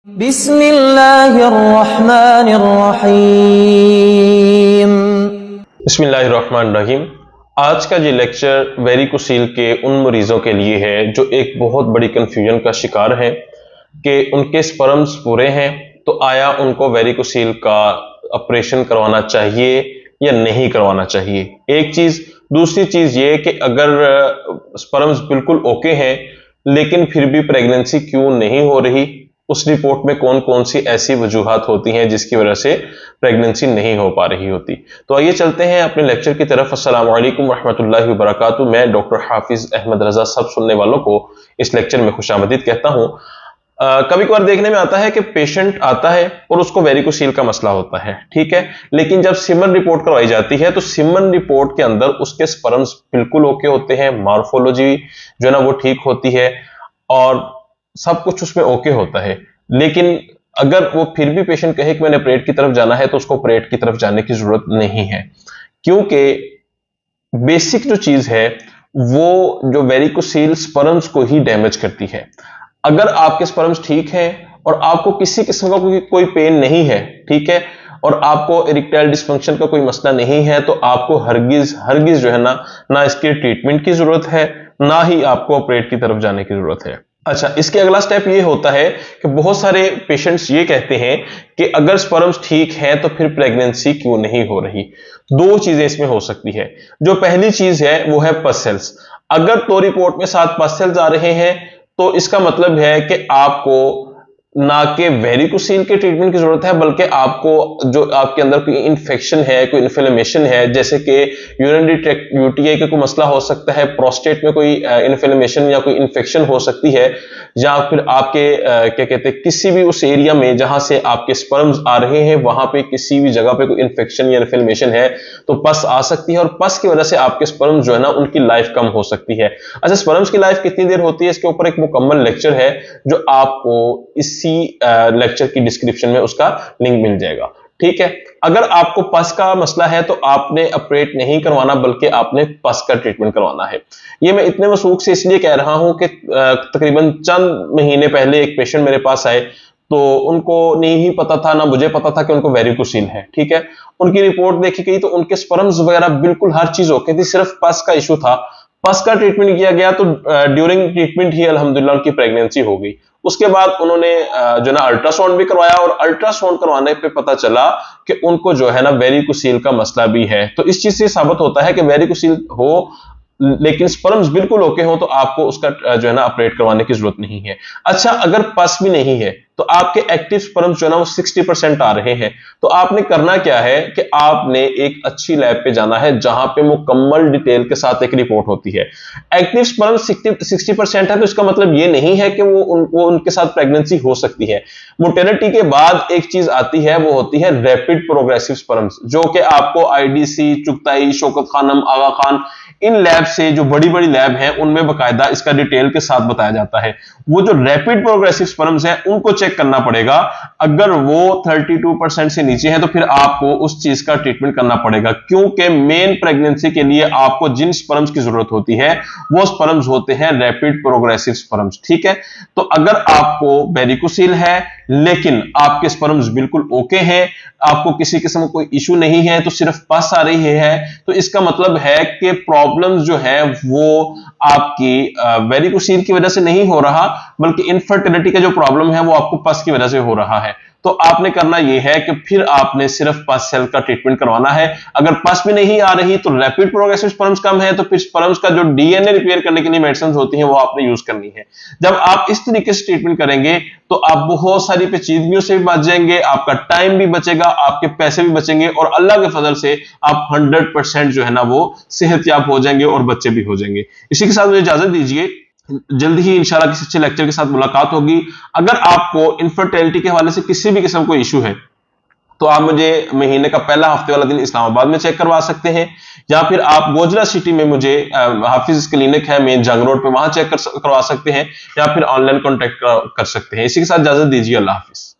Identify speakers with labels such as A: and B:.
A: बिस्मिल्लाहिर्रहमानिर्रहीम। आज का ये लेक्चर वेरिकोसील के उन मरीजों के लिए है जो एक बहुत बड़ी कंफ्यूजन का शिकार हैं कि उनके स्पर्म्स पूरे हैं, तो आया उनको वेरिकोसील का ऑपरेशन करवाना चाहिए या नहीं करवाना चाहिए। एक चीज। दूसरी चीज ये कि अगर स्पर्म्स बिल्कुल ओके हैं लेकिन फिर भी प्रेगनेंसी क्यों नहीं हो रही, उस रिपोर्ट में कौन कौन सी ऐसी वजूहात होती हैं जिसकी वजह से प्रेगनेंसी नहीं हो पा रही होती। तो आइए चलते हैं अपने लेक्चर की तरफ। अस्सलाम वालेकुम रहमतुल्लाहि व बरकातुहू। मैं डॉक्टर हाफिज अहमद रजा सब सुनने वालों को इस लेक्चर में खुशामदीद कहता हूं। कभी कभार देखने में आता है कि पेशेंट आता है और उसको वेरिकोसील का मसला होता है, ठीक है, लेकिन जब सिमन रिपोर्ट करवाई जाती है तो सिमन रिपोर्ट के अंदर उसके स्पर्म्स बिल्कुल ओके होते हैं, मॉर्फोलॉजी जो है ना वो ठीक होती है और सब कुछ उसमें ओके होता है। लेकिन अगर वो फिर भी पेशेंट कहे कि मैंने ऑपरेट की तरफ जाना है तो उसको ऑपरेट की तरफ जाने की जरूरत नहीं है, क्योंकि बेसिक जो चीज है वो जो वेरिकोसील स्पर्म्स को ही डैमेज करती है। अगर आपके स्पर्म्स ठीक हैं और आपको किसी किस्म का कोई पेन नहीं है, ठीक है, और आपको इरेक्टाइल डिस्फंक्शन का कोई मसला नहीं है, तो आपको हरगिज हरगिज जो है ना इसके ट्रीटमेंट की जरूरत है, ना ही आपको ऑपरेट की तरफ जाने की जरूरत है। अच्छा, इसके अगला स्टेप ये होता है कि बहुत सारे पेशेंट्स ये कहते हैं कि अगर स्पर्म्स ठीक है तो फिर प्रेगनेंसी क्यों नहीं हो रही। दो चीजें इसमें हो सकती है। जो पहली चीज है वो है पस सेल्स। अगर तो रिपोर्ट में 7 पस सेल्स आ रहे हैं तो इसका मतलब है कि आपको ना के वेरिकोसील के ट्रीटमेंट की जरूरत है, बल्कि आपको जो आपके अंदर कोई इन्फेक्शन है, कोई इन्फ्लेमेशन है, जैसे कि यूरिनरी ट्रैक्ट यूटीआई का कोई मसला हो सकता है, प्रोस्टेट में कोई इन्फ्लेमेशन या कोई इन्फेक्शन हो सकती है, या फिर आपके क्या कहते हैं किसी भी उस एरिया में जहां से आपके स्पर्म्स आ रहे हैं वहां पे किसी भी जगह पे कोई इन्फेक्शन या इन्फ्लेमेशन है तो पस आ सकती है, और पस की वजह से आपके स्पर्म्स जो है ना उनकी लाइफ कम हो सकती है। अच्छा, स्पर्म्स की लाइफ कितनी देर होती है इसके ऊपर एक मुकम्मल लेक्चर है जो आपको इसी लेक्चर की डिस्क्रिप्शन में उसका लिंक मिल जाएगा, ठीक है। अगर आपको पस का मसला है तो आपने ऑपरेट नहीं करवाना बल्कि आपने पस का ट्रीटमेंट करवाना है। ये मैं इतने वसूख से इसलिए कह रहा हूं कि तकरीबन चंद महीने पहले एक पेशेंट मेरे पास आए तो उनको नहीं ही पता था, ना मुझे पता था कि उनको वेरिकोसील है, ठीक है। उनकी रिपोर्ट देखी गई तो उनके स्पर्म्स वगैरह बिल्कुल हर चीज ओके थी, सिर्फ पस का इशू था। पस का ट्रीटमेंट किया गया तो ड्यूरिंग ट्रीटमेंट ही अल्हम्दुलिल्लाह उनकी प्रेगनेंसी हो गई। उसके बाद उन्होंने जो ना अल्ट्रासाउंड भी करवाया और अल्ट्रासाउंड करवाने पे पता चला कि उनको जो है ना वेरिकोसील का मसला भी है। तो इस चीज से साबित होता है कि वेरिकोसील हो लेकिन स्पर्म्स बिल्कुल ओके हो तो आपको उसका जो है ना ऑपरेट करवाने की जरूरत नहीं है। अच्छा, अगर पस भी नहीं है तो आपके एक्टिव स्पर्म्स जो है ना वो 60% आ रहे हैं, तो आपने करना क्या है कि आपने एक अच्छी लैब पे जाना है जहां पे मुकम्मल डिटेल के साथ एक रिपोर्ट होती है। एक्टिव स्पर्म 60% है तो इसका मतलब ये नहीं है कि वो उनके साथ प्रेगनेंसी हो सकती है। मोर्टेलिटी के बाद एक चीज आती है वो होती है रैपिड प्रोग्रेसिव स्पर्म्स, जो कि आपको IDC, Chughtai, Shaukat Khanam, Agha Khan, in lab से जो बड़ी बड़ी लैब हैं उनमें बकायदा इसका डिटेल के साथ बताया जाता है। वो जो रैपिड प्रोग्रेसिव स्पर्म्स हैं उनको चेक करना पड़ेगा। अगर वो 32% से नीचे है तो फिर आपको उस चीज का ट्रीटमेंट करना पड़ेगा, क्योंकि मेन प्रेगनेंसी के लिए आपको जिन स्पर्म्स की जरूरत होती है वो स्पर्म्स होते हैं रैपिड प्रोग्रेसिव स्पर्म्स, ठीक है। तो अगर आपको वेरिकोसील है लेकिन आपके स्पर्म्स बिल्कुल ओके हैं, आपको किसी किस्म का कोई इशू नहीं है, तो सिर्फ पस आ रही है, तो इसका मतलब है कि प्रॉब्लम्स जो है वो आपकी वेरिकोसील की वजह से नहीं हो रहा बल्कि इनफर्टिलिटी का जो प्रॉब्लम है वो आपको पस की वजह से हो रहा है। तो आपने करना यह है कि फिर आपने सिर्फ पस सेल का ट्रीटमेंट करवाना है। अगर पस भी नहीं आ रही तो रैपिड प्रोग्रेसिव स्पर्म्स कम है तो फिर स्पर्म्स का जो डीएनए रिपेयर करने के लिए मेडिसिन होती हैं वो आपने यूज करनी है। जब आप इस तरीके से ट्रीटमेंट करेंगे तो आप बहुत सारी पेचीदगियों से भी बच जाएंगे, आपका टाइम भी बचेगा, आपके पैसे भी बचेंगे और अल्लाह के फजल से आप 100% जो है ना वो सेहतयाब हो जाएंगे और बच्चे भी हो जाएंगे। इसी के साथ मुझे इजाजत दीजिए, जल्द ही इंशाल्लाह किसी अच्छे लेक्चर के साथ मुलाकात होगी। अगर आपको इनफर्टिलिटी के हवाले से किसी भी किस्म कोई इशू है तो आप मुझे महीने का पहला हफ्ते वाला दिन इस्लामाबाद में चेक करवा सकते हैं, या फिर आप गोजरा सिटी में मुझे हाफिज क्लिनिक है मेन जंग रोड पे, वहां चेक करवा सकते हैं, या फिर ऑनलाइन कॉन्टेक्ट कर सकते हैं। इसी के साथ इजाजत दीजिए, अल्लाह हाफिज।